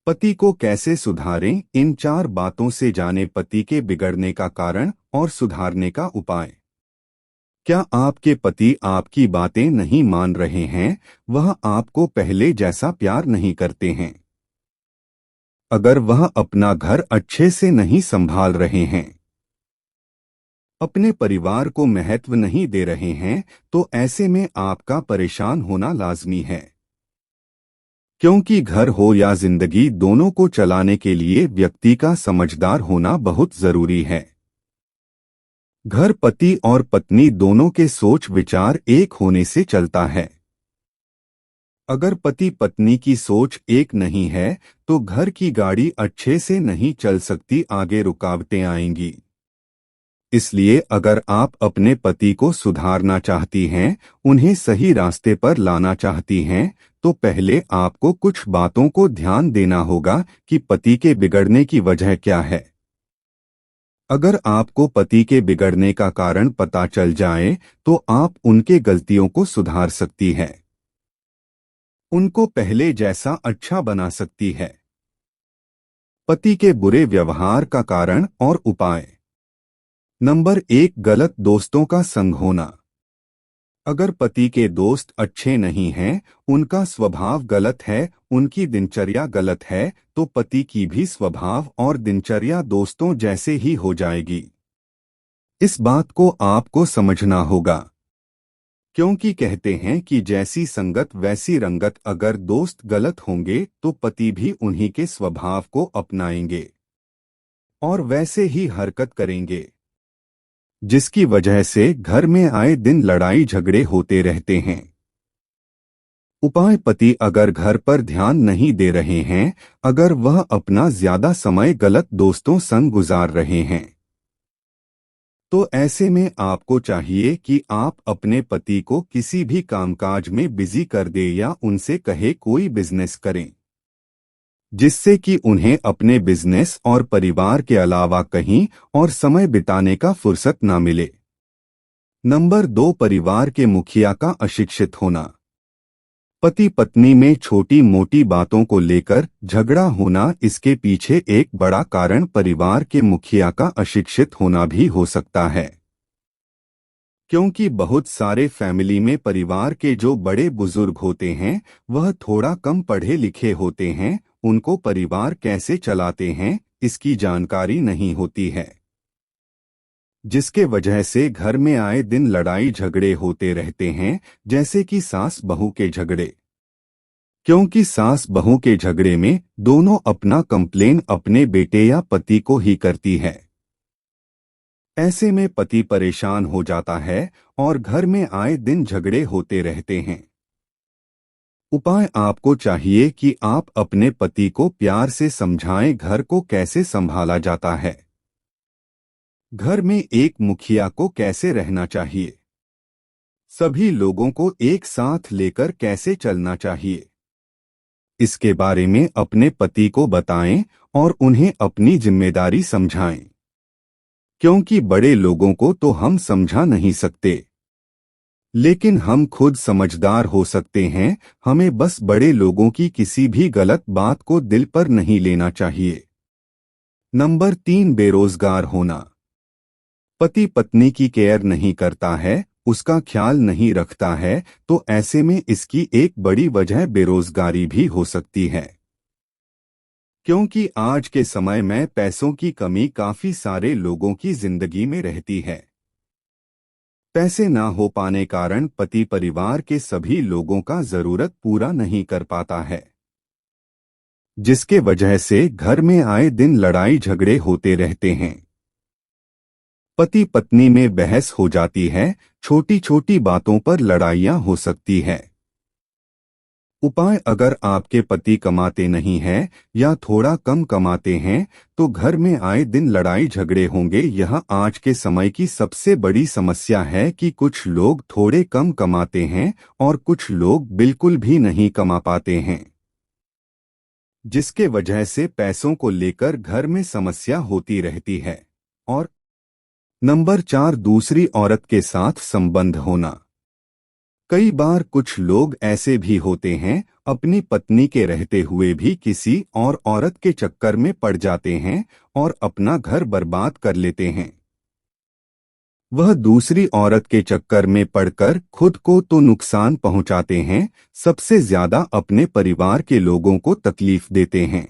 पति को कैसे सुधारें, इन 4 बातों से जाने पति के बिगड़ने का कारण और सुधारने का उपाय। क्या आपके पति आपकी बातें नहीं मान रहे हैं? वह आपको पहले जैसा प्यार नहीं करते हैं? अगर वह अपना घर अच्छे से नहीं संभाल रहे हैं, अपने परिवार को महत्व नहीं दे रहे हैं, तो ऐसे में आपका परेशान होना लाजमी है। क्योंकि घर हो या जिंदगी, दोनों को चलाने के लिए व्यक्ति का समझदार होना बहुत जरूरी है। घर पति और पत्नी दोनों के सोच विचार एक होने से चलता है। अगर पति पत्नी की सोच एक नहीं है तो घर की गाड़ी अच्छे से नहीं चल सकती, आगे रुकावटें आएंगी। इसलिए अगर आप अपने पति को सुधारना चाहती हैं, उन्हें सही रास्ते पर लाना चाहती हैं, तो पहले आपको कुछ बातों को ध्यान देना होगा कि पति के बिगड़ने की वजह क्या है। अगर आपको पति के बिगड़ने का कारण पता चल जाए तो आप उनके गलतियों को सुधार सकती है, उनको पहले जैसा अच्छा बना सकती है। पति के बुरे व्यवहार का कारण और उपाय। नंबर 1, गलत दोस्तों का संग होना। अगर पति के दोस्त अच्छे नहीं हैं, उनका स्वभाव गलत है, उनकी दिनचर्या गलत है, तो पति की भी स्वभाव और दिनचर्या दोस्तों जैसे ही हो जाएगी। इस बात को आपको समझना होगा, क्योंकि कहते हैं कि जैसी संगत वैसी रंगत। अगर दोस्त गलत होंगे तो पति भी उन्हीं के स्वभाव को अपनाएंगे और वैसे ही हरकत करेंगे, जिसकी वजह से घर में आए दिन लड़ाई झगड़े होते रहते हैं। उपाय। पति अगर घर पर ध्यान नहीं दे रहे हैं, अगर वह अपना ज्यादा समय गलत दोस्तों संग गुजार रहे हैं, तो ऐसे में आपको चाहिए कि आप अपने पति को किसी भी कामकाज में बिजी कर दे या उनसे कहे कोई बिजनेस करें, जिससे कि उन्हें अपने बिजनेस और परिवार के अलावा कहीं और समय बिताने का फुर्सत न मिले। नंबर 2, परिवार के मुखिया का अशिक्षित होना। पति पत्नी में छोटी मोटी बातों को लेकर झगड़ा होना, इसके पीछे एक बड़ा कारण परिवार के मुखिया का अशिक्षित होना भी हो सकता है। क्योंकि बहुत सारे फैमिली में परिवार के जो बड़े बुजुर्ग होते हैं वह थोड़ा कम पढ़े लिखे होते हैं, उनको परिवार कैसे चलाते हैं इसकी जानकारी नहीं होती है, जिसके वजह से घर में आए दिन लड़ाई झगड़े होते रहते हैं, जैसे कि सास बहू के झगड़े। क्योंकि सास बहू के झगड़े में दोनों अपना कंप्लेन अपने बेटे या पति को ही करती है। ऐसे में पति परेशान हो जाता है और घर में आए दिन झगड़े होते रहते हैं। उपाय। आपको चाहिए कि आप अपने पति को प्यार से समझाएं घर को कैसे संभाला जाता है, घर में एक मुखिया को कैसे रहना चाहिए, सभी लोगों को एक साथ लेकर कैसे चलना चाहिए, इसके बारे में अपने पति को बताएं और उन्हें अपनी जिम्मेदारी समझाएं। क्योंकि बड़े लोगों को तो हम समझा नहीं सकते, लेकिन हम खुद समझदार हो सकते हैं। हमें बस बड़े लोगों की किसी भी गलत बात को दिल पर नहीं लेना चाहिए। नंबर 3, बेरोजगार होना। पति पत्नी की केयर नहीं करता है, उसका ख्याल नहीं रखता है, तो ऐसे में इसकी एक बड़ी वजह बेरोजगारी भी हो सकती है। क्योंकि आज के समय में पैसों की कमी काफी सारे लोगों की जिंदगी में रहती है। पैसे ना हो पाने कारण पति परिवार के सभी लोगों का जरूरत पूरा नहीं कर पाता है, जिसके वजह से घर में आए दिन लड़ाई झगड़े होते रहते हैं। पति पत्नी में बहस हो जाती है, छोटी छोटी बातों पर लड़ाइयां हो सकती है। उपाय। अगर आपके पति कमाते नहीं हैं या थोड़ा कम कमाते हैं तो घर में आए दिन लड़ाई झगड़े होंगे। यह आज के समय की सबसे बड़ी समस्या है कि कुछ लोग थोड़े कम कमाते हैं और कुछ लोग बिल्कुल भी नहीं कमा पाते हैं, जिसके वजह से पैसों को लेकर घर में समस्या होती रहती है। और नंबर 4, दूसरी औरत के साथ संबंध होना। कई बार कुछ लोग ऐसे भी होते हैं, अपनी पत्नी के रहते हुए भी किसी और औरत के चक्कर में पड़ जाते हैं और अपना घर बर्बाद कर लेते हैं। वह दूसरी औरत के चक्कर में पड़कर खुद को तो नुकसान पहुंचाते हैं, सबसे ज्यादा अपने परिवार के लोगों को तकलीफ देते हैं।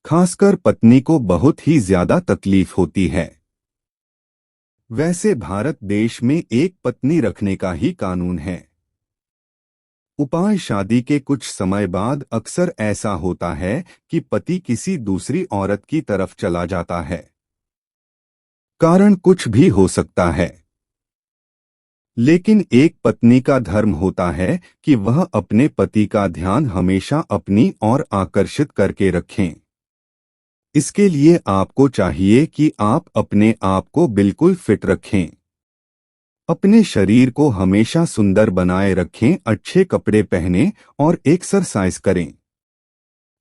खासकर पत्नी को बहुत ही ज्यादा तकलीफ होती है। वैसे भारत देश में एक पत्नी रखने का ही कानून है। उपाय शादी के कुछ समय बाद अक्सर ऐसा होता है कि पति किसी दूसरी औरत की तरफ चला जाता है। कारण कुछ भी हो सकता है, लेकिन एक पत्नी का धर्म होता है कि वह अपने पति का ध्यान हमेशा अपनी ओर आकर्षित करके रखें। इसके लिए आपको चाहिए कि आप अपने आप को बिल्कुल फिट रखें, अपने शरीर को हमेशा सुंदर बनाए रखें, अच्छे कपड़े पहनें और एक्सरसाइज करें,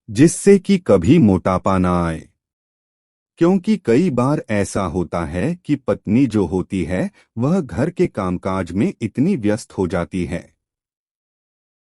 जिससे कि कभी मोटापा ना आए। क्योंकि कई बार ऐसा होता है कि पत्नी जो होती है वह घर के कामकाज में इतनी व्यस्त हो जाती है